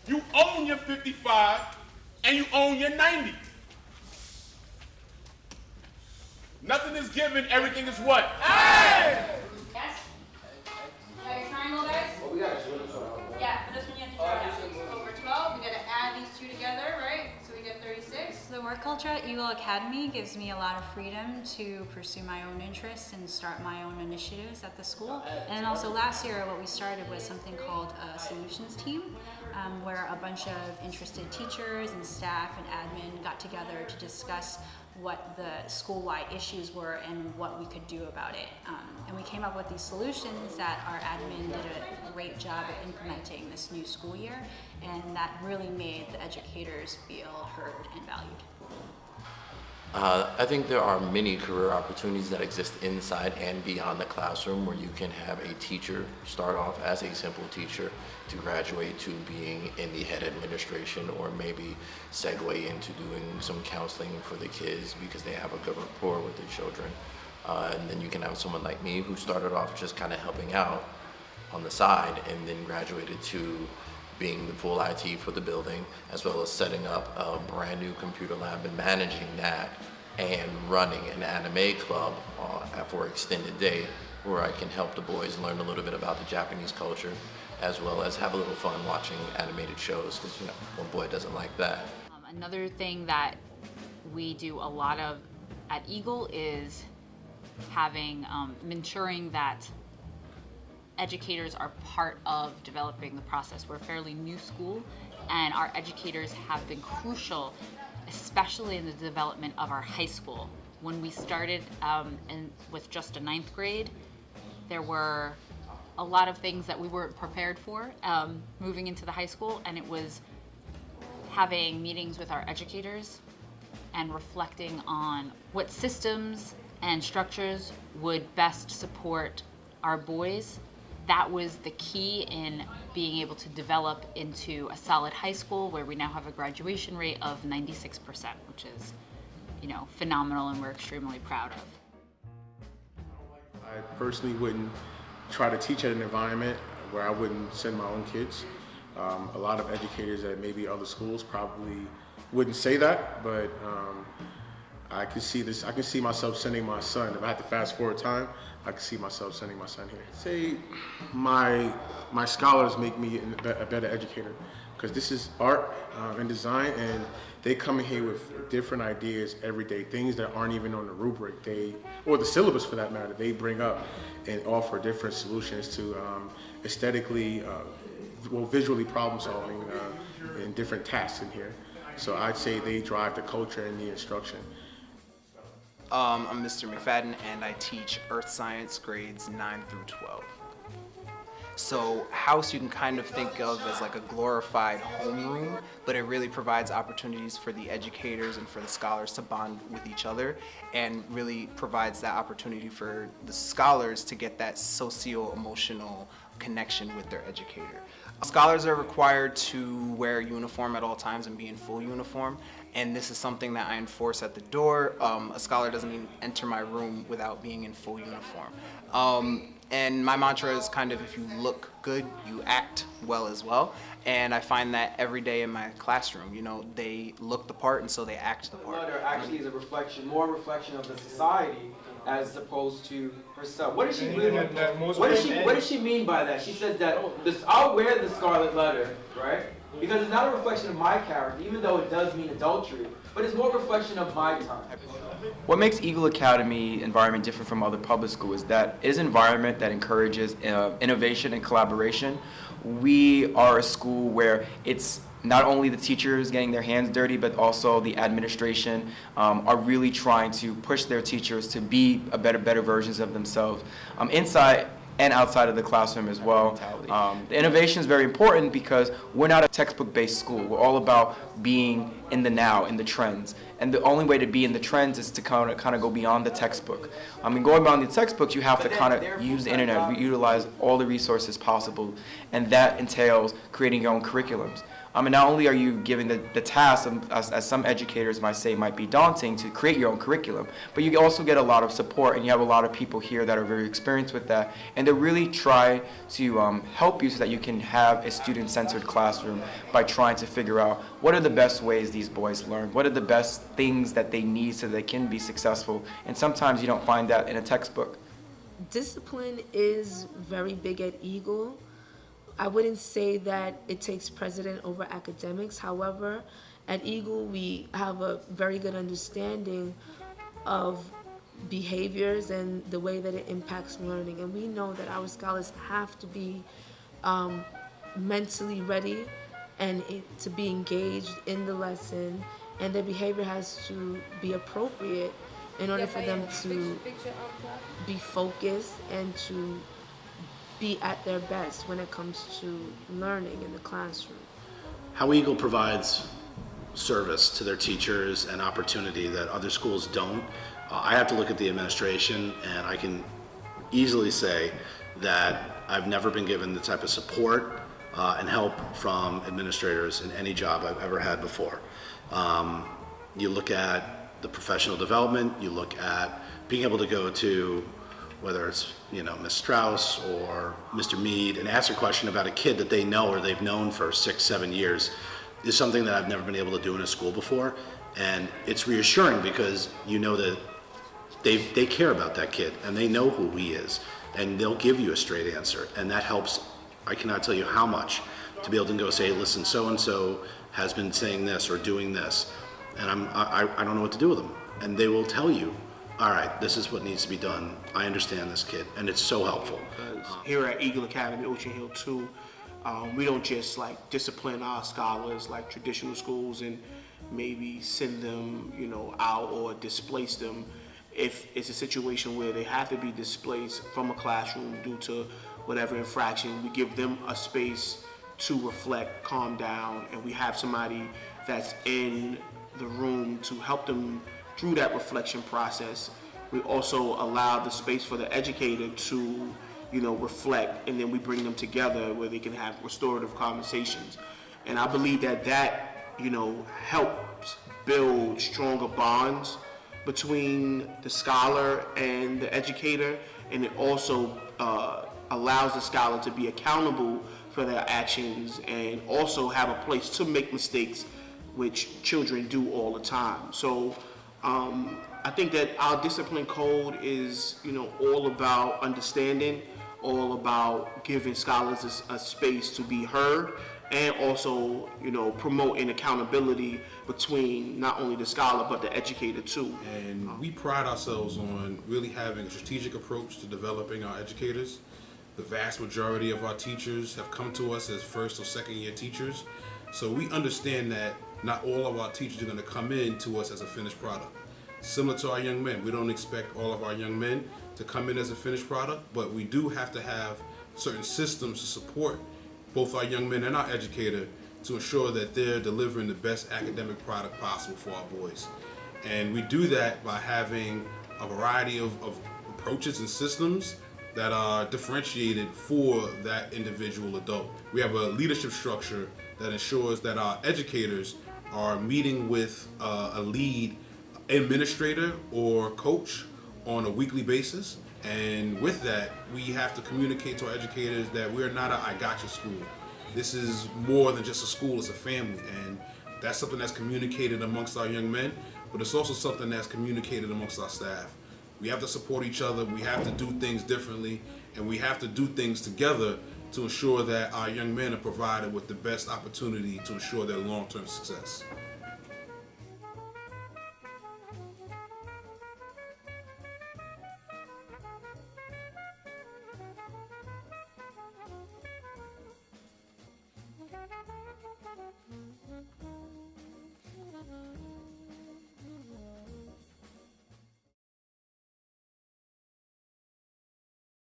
You own your 55 and you own your 90. Nothing is given, everything is what? Hey! Yes? Got your triangle, guys? Well, we got Yeah, for this one you have to draw down. Over 12, we gotta add these two together, right? So we get 36. The work culture at Eagle Academy gives me a lot of freedom to pursue my own interests and start my own initiatives at the school. And also last year what we started was something called a solutions team, where a bunch of interested teachers and staff and admin got together to discuss what the school-wide issues were and what we could do about it. And we came up with these solutions that our admin did a great job of implementing this new school year, and that really made the educators feel heard and valued. I think there are many career opportunities that exist inside and beyond the classroom where you can have a teacher start off as a simple teacher to graduate to being in the head administration, or maybe segue into doing some counseling for the kids because they have a good rapport with the children. And then you can have someone like me who started off just kind of helping out on the side and then graduated to being the full IT for the building, as well as setting up a brand new computer lab and managing that, and running an anime club for extended day where I can help the boys learn a little bit about the Japanese culture, as well as have a little fun watching animated shows, because one boy doesn't like that. Another thing that we do a lot of at Eagle is having, ensuring that educators are part of developing the process. We're a fairly new school, and our educators have been crucial, especially in the development of our high school. When we started with just a 9th grade, there were a lot of things that we weren't prepared for moving into the high school, and it was having meetings with our educators and reflecting on what systems and structures would best support our boys. That was the key in being able to develop into a solid high school where we now have a graduation rate of 96%, which is, phenomenal, and we're extremely proud of. I personally wouldn't try to teach at an environment where I wouldn't send my own kids. A lot of educators at maybe other schools probably wouldn't say that, but I can see this. I can see myself sending my son. If I had to fast forward time, I can see myself sending my son here. Say my scholars make me a better educator, because this is art and design, and they come in here with different ideas every day, things that aren't even on the rubric, or the syllabus for that matter. They bring up and offer different solutions to aesthetically, visually problem solving and different tasks in here. So I'd say they drive the culture and the instruction. I'm Mr. McFadden, and I teach Earth Science grades 9 through 12. So house you can kind of think of as like a glorified homeroom, but it really provides opportunities for the educators and for the scholars to bond with each other, and really provides that opportunity for the scholars to get that socio-emotional connection with their educator. Scholars are required to wear a uniform at all times and be in full uniform, and this is something that I enforce at the door. A scholar doesn't even enter my room without being in full uniform. And my mantra is kind of, if you look good, you act well as well. And I find that every day in my classroom, they look the part, and so they act the part. Mother actually is more reflection of the society as opposed to herself. What does she mean? What does she mean by that? She says that I'll wear the scarlet letter, right? Because it's not a reflection of my character, even though it does mean adultery, but it's more a reflection of my time. What makes Eagle Academy environment different from other public schools is that it is an environment that encourages innovation and collaboration. We are a school where it's not only the teachers getting their hands dirty, but also the administration are really trying to push their teachers to be better versions of themselves inside and outside of the classroom as well. The innovation is very important because we're not a textbook-based school. We're all about being in the now, in the trends. And the only way to be in the trends is to kind of go beyond the textbook. Going beyond the textbook, you have to kind of use the internet, utilize all the resources possible, and that entails creating your own curriculums. And not only are you given the task, as some educators might say might be daunting, to create your own curriculum, but you also get a lot of support, and you have a lot of people here that are very experienced with that, and they really try to help you so that you can have a student-centered classroom by trying to figure out what are the best ways these boys learn, what are the best things that they need so they can be successful, and sometimes you don't find that in a textbook. Discipline is very big at Eagle. I wouldn't say that it takes precedent over academics. However, at Eagle, we have a very good understanding of behaviors and the way that it impacts learning. And we know that our scholars have to be mentally ready and to be engaged in the lesson, and their behavior has to be appropriate in order for them to be focused and to be at their best when it comes to learning in the classroom. How Eagle provides service to their teachers and opportunity that other schools don't. I have to look at the administration, and I can easily say that I've never been given the type of support and help from administrators in any job I've ever had before. You look at the professional development, you look at being able to go to, whether it's, Ms. Strauss or Mr. Mead, and ask a question about a kid that they know or they've known for 6-7 years, is something that I've never been able to do in a school before. And it's reassuring because you know that they care about that kid and they know who he is, and they'll give you a straight answer. And that helps, I cannot tell you how much, to be able to go say, listen, so-and-so has been saying this or doing this, and I don't know what to do with them. And they will tell you, all right, this is what needs to be done. I understand this kid, and it's so helpful. Here at Eagle Academy, Ocean Hill 2, we don't just discipline our scholars like traditional schools and maybe send them, out or displace them. If it's a situation where they have to be displaced from a classroom due to whatever infraction, we give them a space to reflect, calm down, and we have somebody that's in the room to help them through that reflection process. We also allow the space for the educator to, reflect, and then we bring them together where they can have restorative conversations. And I believe that helps build stronger bonds between the scholar and the educator, and it also allows the scholar to be accountable for their actions and also have a place to make mistakes, which children do all the time. So I think that our discipline code is, all about understanding, all about giving scholars a space to be heard, and also, promoting accountability between not only the scholar but the educator too. And we pride ourselves on really having a strategic approach to developing our educators. The vast majority of our teachers have come to us as first or second year teachers. So we understand that not all of our teachers are going to come in to us as a finished product. Similar to our young men, we don't expect all of our young men to come in as a finished product, but we do have to have certain systems to support both our young men and our educator to ensure that they're delivering the best academic product possible for our boys. And we do that by having a variety of approaches and systems that are differentiated for that individual adult. We have a leadership structure that ensures that our educators are meeting with a lead administrator or coach on a weekly basis. And with that, we have to communicate to our educators that we're not a I gotcha school. This is more than just a school, it's a family. And that's something that's communicated amongst our young men, but it's also something that's communicated amongst our staff. We have to support each other, we have to do things differently, and we have to do things together to ensure that our young men are provided with the best opportunity to ensure their long-term success.